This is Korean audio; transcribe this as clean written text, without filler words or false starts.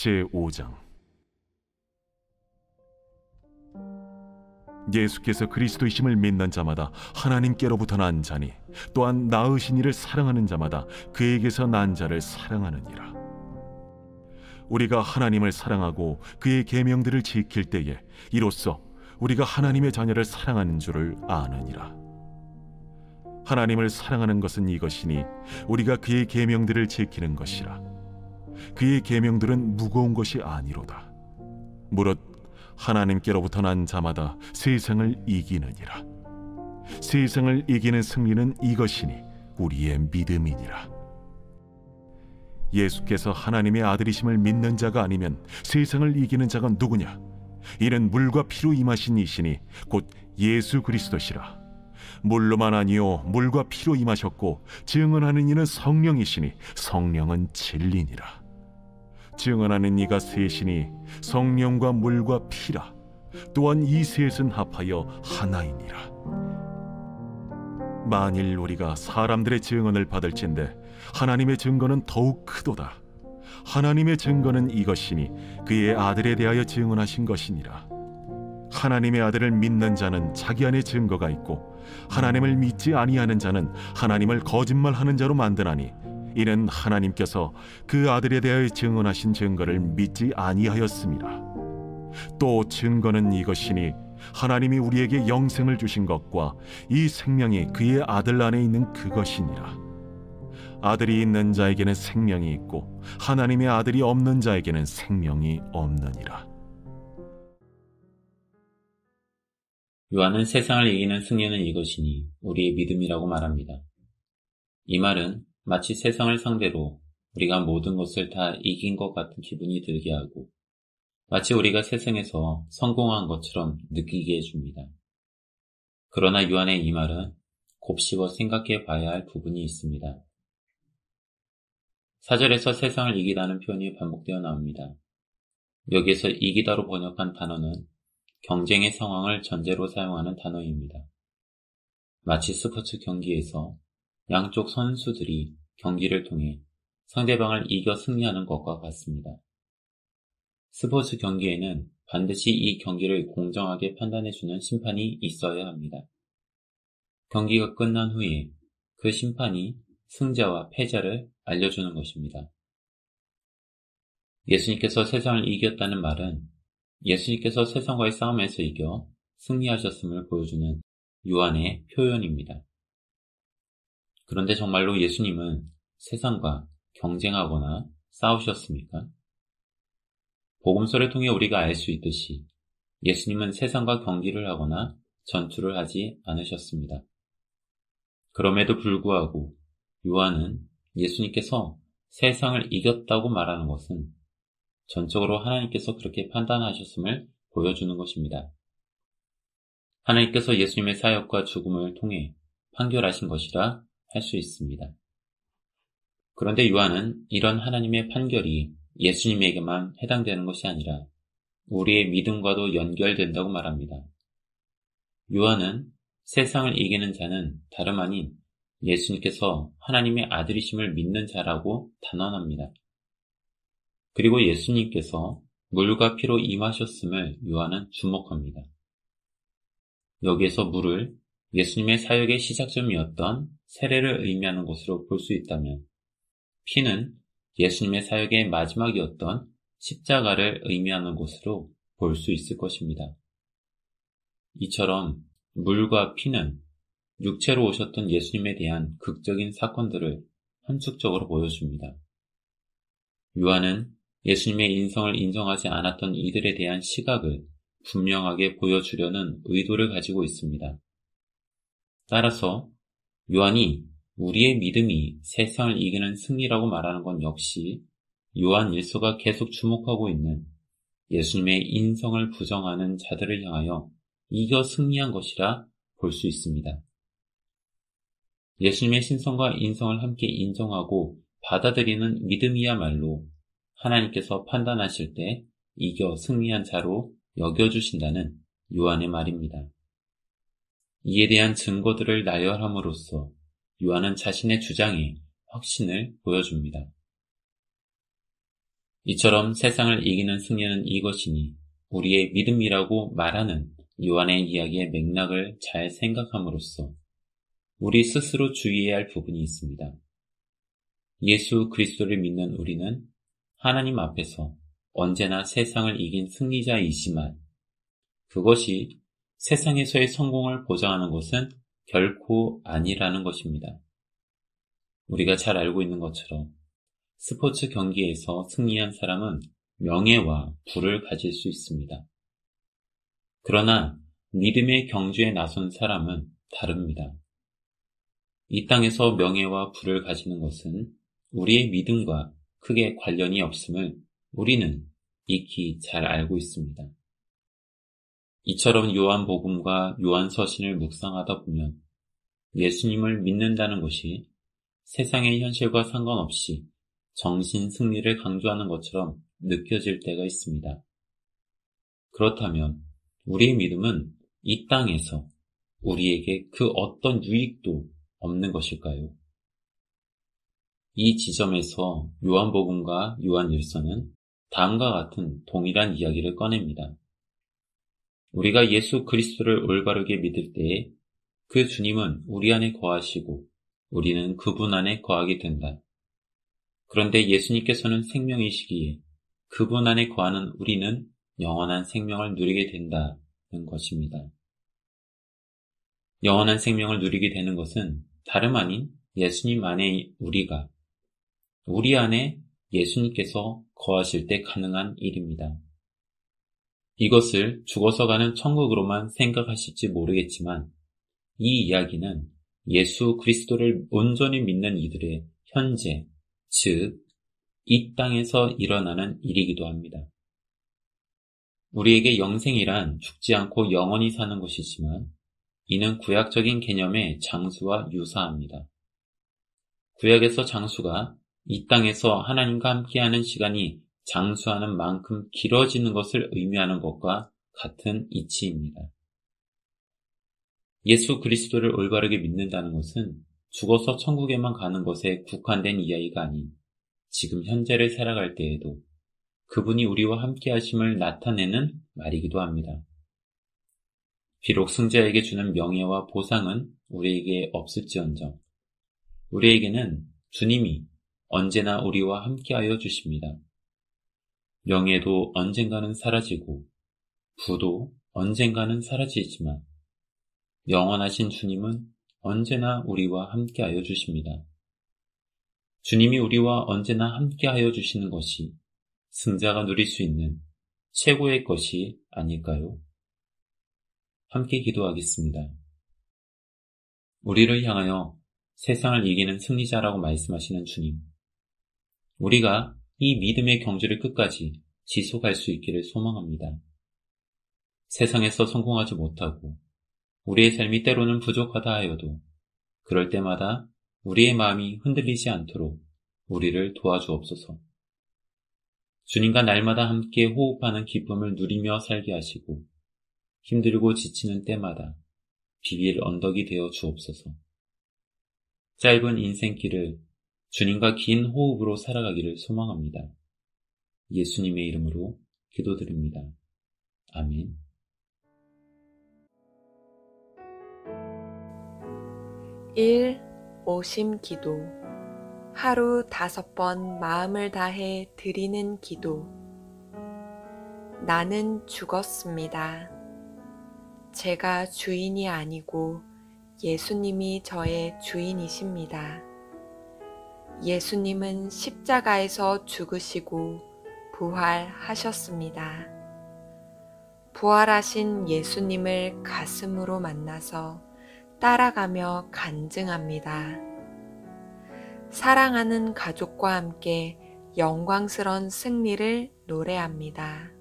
제5장. 예수께서 그리스도이심을 믿는 자마다 하나님께로부터 난 자니 또한 낳으신 이를 사랑하는 자마다 그에게서 난 자를 사랑하느니라. 우리가 하나님을 사랑하고 그의 계명들을 지킬 때에 이로써 우리가 하나님의 자녀를 사랑하는 줄을 아느니라. 하나님을 사랑하는 것은 이것이니 우리가 그의 계명들을 지키는 것이라. 그의 계명들은 무거운 것이 아니로다. 무릇 하나님께로부터 난 자마다 세상을 이기느니라. 세상을 이기는 승리는 이것이니 우리의 믿음이니라. 예수께서 하나님의 아들이심을 믿는 자가 아니면 세상을 이기는 자가 누구냐? 이는 물과 피로 임하신 이시니 곧 예수 그리스도시라. 물로만 아니요 물과 피로 임하셨고 증언하는 이는 성령이시니 성령은 진리니라. 증언하는 이가 셋이니 성령과 물과 피라. 또한 이 셋은 합하여 하나이니라. 만일 우리가 사람들의 증언을 받을진대 하나님의 증거는 더욱 크도다. 하나님의 증거는 이것이니 그의 아들에 대하여 증언하신 것이니라. 하나님의 아들을 믿는 자는 자기 안에 증거가 있고 하나님을 믿지 아니하는 자는 하나님을 거짓말하는 자로 만드나니 이는 하나님께서 그 아들에 대하여 증언하신 증거를 믿지 아니하였습니다. 또 증거는 이것이니 하나님이 우리에게 영생을 주신 것과 이 생명이 그의 아들 안에 있는 그것이니라. 아들이 있는 자에게는 생명이 있고 하나님의 아들이 없는 자에게는 생명이 없느니라. 요한은 세상을 이기는 승리는 이것이니 우리의 믿음이라고 말합니다. 이 말은 마치 세상을 상대로 우리가 모든 것을 다 이긴 것 같은 기분이 들게 하고 마치 우리가 세상에서 성공한 것처럼 느끼게 해줍니다. 그러나 요한의 이 말은 곱씹어 생각해 봐야 할 부분이 있습니다. 4절에서 세상을 이기다는 표현이 반복되어 나옵니다. 여기에서 이기다로 번역한 단어는 경쟁의 상황을 전제로 사용하는 단어입니다. 마치 스포츠 경기에서 양쪽 선수들이 경기를 통해 상대방을 이겨 승리하는 것과 같습니다. 스포츠 경기에는 반드시 이 경기를 공정하게 판단해주는 심판이 있어야 합니다. 경기가 끝난 후에 그 심판이 승자와 패자를 알려주는 것입니다. 예수님께서 세상을 이겼다는 말은 예수님께서 세상과의 싸움에서 이겨 승리하셨음을 보여주는 요한의 표현입니다. 그런데 정말로 예수님은 세상과 경쟁하거나 싸우셨습니까? 복음서를 통해 우리가 알 수 있듯이 예수님은 세상과 경기를 하거나 전투를 하지 않으셨습니다. 그럼에도 불구하고 요한은 예수님께서 세상을 이겼다고 말하는 것은 전적으로 하나님께서 그렇게 판단하셨음을 보여주는 것입니다. 하나님께서 예수님의 사역과 죽음을 통해 판결하신 것이라 할 수 있습니다. 그런데 요한은 이런 하나님의 판결이 예수님에게만 해당되는 것이 아니라 우리의 믿음과도 연결된다고 말합니다. 요한은 세상을 이기는 자는 다름 아닌 예수님께서 하나님의 아들이심을 믿는 자라고 단언합니다. 그리고 예수님께서 물과 피로 임하셨음을 요한은 주목합니다. 여기에서 물을 예수님의 사역의 시작점이었던 세례를 의미하는 것으로 볼 수 있다면 피는 예수님의 사역의 마지막이었던 십자가를 의미하는 것으로 볼 수 있을 것입니다. 이처럼 물과 피는 육체로 오셨던 예수님에 대한 극적인 사건들을 함축적으로 보여줍니다. 요한은 예수님의 인성을 인정하지 않았던 이들에 대한 시각을 분명하게 보여주려는 의도를 가지고 있습니다. 따라서 요한이 우리의 믿음이 세상을 이기는 승리라고 말하는 건 역시 요한 1서가 계속 주목하고 있는 예수님의 인성을 부정하는 자들을 향하여 이겨 승리한 것이라 볼 수 있습니다. 예수님의 신성과 인성을 함께 인정하고 받아들이는 믿음이야말로 하나님께서 판단하실 때 이겨 승리한 자로 여겨주신다는 요한의 말입니다. 이에 대한 증거들을 나열함으로써 요한은 자신의 주장에 확신을 보여줍니다. 이처럼 세상을 이기는 승리는 이것이니 우리의 믿음이라고 말하는 요한의 이야기의 맥락을 잘 생각함으로써 우리 스스로 주의해야 할 부분이 있습니다. 예수 그리스도를 믿는 우리는 하나님 앞에서 언제나 세상을 이긴 승리자이지만 그것이 세상에서의 성공을 보장하는 것은 결코 아니라는 것입니다. 우리가 잘 알고 있는 것처럼 스포츠 경기에서 승리한 사람은 명예와 부를 가질 수 있습니다. 그러나 믿음의 경주에 나선 사람은 다릅니다. 이 땅에서 명예와 부를 가지는 것은 우리의 믿음과 크게 관련이 없음을 우리는 익히 잘 알고 있습니다. 이처럼 요한복음과 요한서신을 묵상하다 보면 예수님을 믿는다는 것이 세상의 현실과 상관없이 정신 승리를 강조하는 것처럼 느껴질 때가 있습니다. 그렇다면 우리의 믿음은 이 땅에서 우리에게 그 어떤 유익도 없는 것일까요? 이 지점에서 요한복음과 요한일서는 다음과 같은 동일한 이야기를 꺼냅니다. 우리가 예수 그리스도를 올바르게 믿을 때에 그 주님은 우리 안에 거하시고 우리는 그분 안에 거하게 된다. 그런데 예수님께서는 생명이시기에 그분 안에 거하는 우리는 영원한 생명을 누리게 된다는 것입니다. 영원한 생명을 누리게 되는 것은 다름 아닌 예수님 안에 우리 안에 예수님께서 거하실 때 가능한 일입니다. 이것을 죽어서 가는 천국으로만 생각하실지 모르겠지만 이 이야기는 예수 그리스도를 온전히 믿는 이들의 현재, 즉 이 땅에서 일어나는 일이기도 합니다. 우리에게 영생이란 죽지 않고 영원히 사는 것이지만 이는 구약적인 개념의 장수와 유사합니다. 구약에서 장수가 이 땅에서 하나님과 함께하는 시간이 장수하는 만큼 길어지는 것을 의미하는 것과 같은 이치입니다. 예수 그리스도를 올바르게 믿는다는 것은 죽어서 천국에만 가는 것에 국한된 이야기가 아닌 지금 현재를 살아갈 때에도 그분이 우리와 함께 하심을 나타내는 말이기도 합니다. 비록 승자에게 주는 명예와 보상은 우리에게 없을지언정 우리에게는 주님이 언제나 우리와 함께하여 주십니다. 명예도 언젠가는 사라지고 부도 언젠가는 사라지지만 영원하신 주님은 언제나 우리와 함께하여 주십니다. 주님이 우리와 언제나 함께하여 주시는 것이 승자가 누릴 수 있는 최고의 것이 아닐까요? 함께 기도하겠습니다. 우리를 향하여 세상을 이기는 승리자라고 말씀하시는 주님, 우리가 이 믿음의 경주를 끝까지 지속할 수 있기를 소망합니다. 세상에서 성공하지 못하고 우리의 삶이 때로는 부족하다 하여도 그럴 때마다 우리의 마음이 흔들리지 않도록 우리를 도와주옵소서. 주님과 날마다 함께 호흡하는 기쁨을 누리며 살게 하시고 힘들고 지치는 때마다 비빌 언덕이 되어 주옵소서. 짧은 인생길을 주님과 긴 호흡으로 살아가기를 소망합니다. 예수님의 이름으로 기도드립니다. 아멘. 오심 기도. 하루 5번 마음을 다해 드리는 기도. 나는 죽었습니다. 제가 주인이 아니고 예수님이 저의 주인이십니다. 예수님은 십자가에서 죽으시고 부활하셨습니다. 부활하신 예수님을 가슴으로 만나서 따라가며 간증합니다. 사랑하는 가족과 함께 영광스러운 승리를 노래합니다.